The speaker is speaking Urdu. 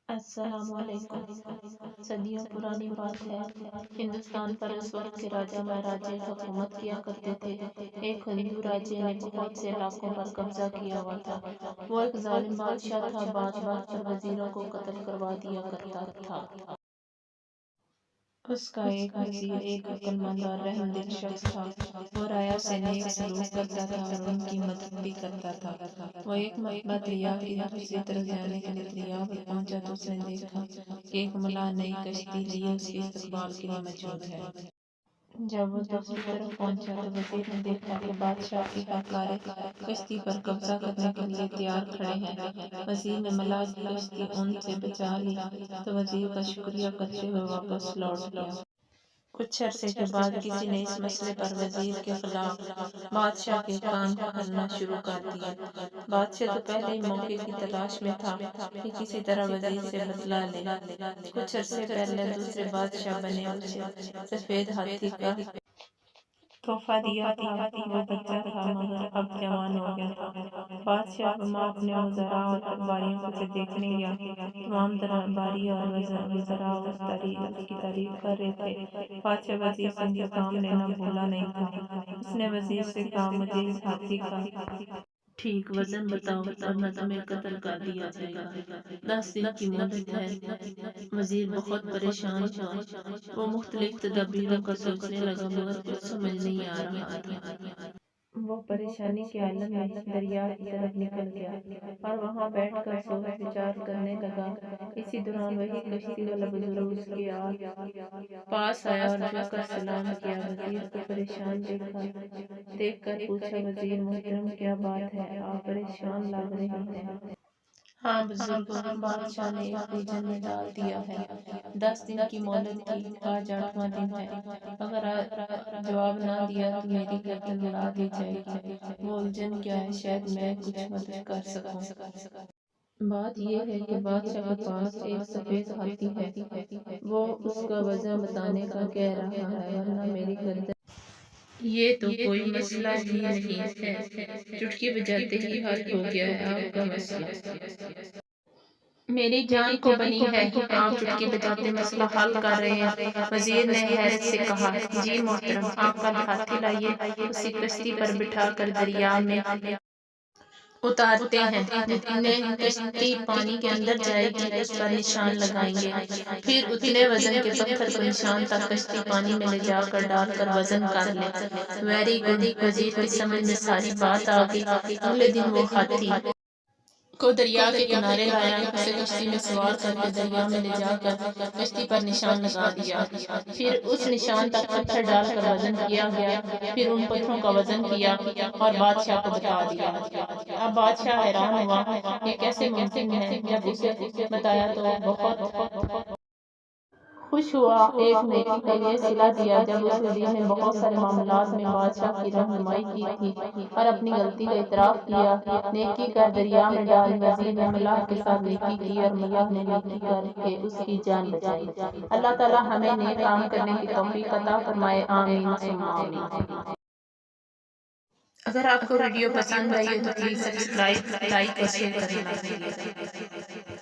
السلام علیکم۔ صدیوں پرانی بات ہے، ہندوستان پر اس وقت کے راجا مہاراجے حکومت کیا کرتے تھے۔ ایک ہندو راجے نے بہت سے علاقوں پر قبضہ کیا ہوا تھا۔ وہ ایک ظالم بادشاہ تھا، بات بات پر وزیروں کو قتل کروا دیا کرتا تھا۔ اس کا ایک وزیر ایک عقل مند اور رحم دل شخص تھا۔ وہ رعایا سے نیک سلوک کرتا تھا اور ان کی مدد بھی کرتا تھا۔ وہ ایک مرتبہ دریا کی دوسری طرف جانے کے لیے دریا پر پہنچا تو اس نے دیکھا کہ ایک ملاح نئی کشتی لیے اس کے استقبال کے لیے موجود ہے۔ جب وہ دوسری طرف پہنچا تو وزیر نے دیکھا کہ بادشاہ کے اہلکار کشتی پر قبضہ کرنے کے لیے تیار کھڑے ہیں۔ وزیر نے ملاح کی کشتی ان سے بچا لی تو وزیر کا شکریہ کرتے ہوئے واپس لوٹ گیا۔ کچھ عرصے کے بعد کسی نے اس مسئلے پر وزیر کے خلاف بادشاہ کے کان بھرنا شروع کر دیے۔ بادشاہ تو پہلے ہی موقع کی تلاش میں تھا کہ کسی طرح وزیر سے بدلہ لے۔ کچھ عرصے پہلے دوسرے بادشاہ بنے اسے سفید ہاتھی کا تحفہ دیا تھا۔ وہ بچہ تھا مگر اب جوان ہو گیا تھا۔ بادشاہ وہاں اپنے وزراء اور درباریوں کو اسے دیکھنے گیا۔ تمام درباری اور وزراء اس کی تعریف کر رہے تھے۔ بادشاہ وزیر سے انتقام لینا بھولا نہیں تھا۔ اس نے وزیر سے کہا، مجھے اس ہاتھی کا ٹھیک وزن بتاؤ ورنہ تمہیں قتل کر دیا جائے گا۔ 10 دن کی مہلت ہے۔ وزیر بہت پریشان ہوا۔ وہ مختلف تدابیروں کا سوچنے لگا مگر کچھ سمجھ نہیں آ رہا تھا۔ وہ پریشانی کے عالم میں دریا کی طرف نکل گیا اور وہاں بیٹھ کر سوچ بچار کرنے لگا۔ اسی دوران وہی کشتی والا بزرگ اس کے پاس آیا اور جھک کر سلام کیا۔ وزیر کو پریشان دیکھ کر پوچھا، وزیر محترم کیا بات ہے، آپ پریشان لگ رہے ہیں۔ ہاں بزرگوں، بادشاہ نے ایک الجھن میں ڈال دیا ہے۔ 10 دن کی مہلت تھی، آج 8واں دن ہے۔ اگر جواب نہ دیا تو میری گردن اڑا دی جائے گی۔ وہ الجھن کیا ہے، شاید میں کچھ مدد کر سکوں۔ بات یہ ہے کہ بادشاہ کے پاس ایک سفید ہاتھی ہے۔ وہ اس کا وزن بتانے کا کہہ رہا ہے ورنہ میری گردن۔ یہ تو کوئی مسئلہ ہی نہیں ہے، چٹکی بجاتے ہی حل ہو گیا ہے آپ کا مسئلہ۔ میری جان کو بنی ہے، آپ چٹکی بجاتے مسئلہ حل کر رہے ہیں۔ وزیر نے حیرت سے کہا، جی محترم، آپ کل ہاتھی لائیے، اسی کشتی پر بٹھا کر دریا میں اتارتے ہیں۔ جتنے کشتی پانی کے اندر جائے گی اس پر نشان لگائیں گے، پھر اتنے وزن کے پتھر کو نشان تک کشتی پانی میں لے جا کر ڈال کر وزن کر لیں۔ ویری گڈ، وزیر کی سمجھ میں ساری بات آ گئی۔ اگلے دن وہ ہاتھی کو دریا کے کنارے لایا، اسے کشتی میں سوار کر کے دریا میں لے جا کر کشتی پر نشان لگا دیا۔ پھر اس نشان تک پتھر ڈال کر وزن کیا گیا، پھر ان پتھروں کا وزن کیا اور بادشاہ کو بتا دیا۔ اب بادشاہ حیران ہوا، یہ کیسے ممکن ہے؟ جب اسے بتایا تو بہت خوش ہوا۔ ایک نیکی کا یہ صلہ دیا جب اس وزیر نے بہت سارے معاملات میں بادشاہ کی رہنمائی کی تھی اور اپنی غلطی کا اعتراف کیا۔ نیکی کر دریا میں ڈالی، وزیر نے ملاح کے ساتھ نیکی کی اور ملاح نے نیکی کر کے اس کی جان بچائی۔ اللہ تعالی ہمیں نیک کام کرنے کی توفیق عطا فرمائے، آمین ثم آمین۔ اگر آپ کو ویڈیو پسند آئی ہے تو پلیز سبسکرائب، لائک اور شیئر کرنا نہ بھولئے۔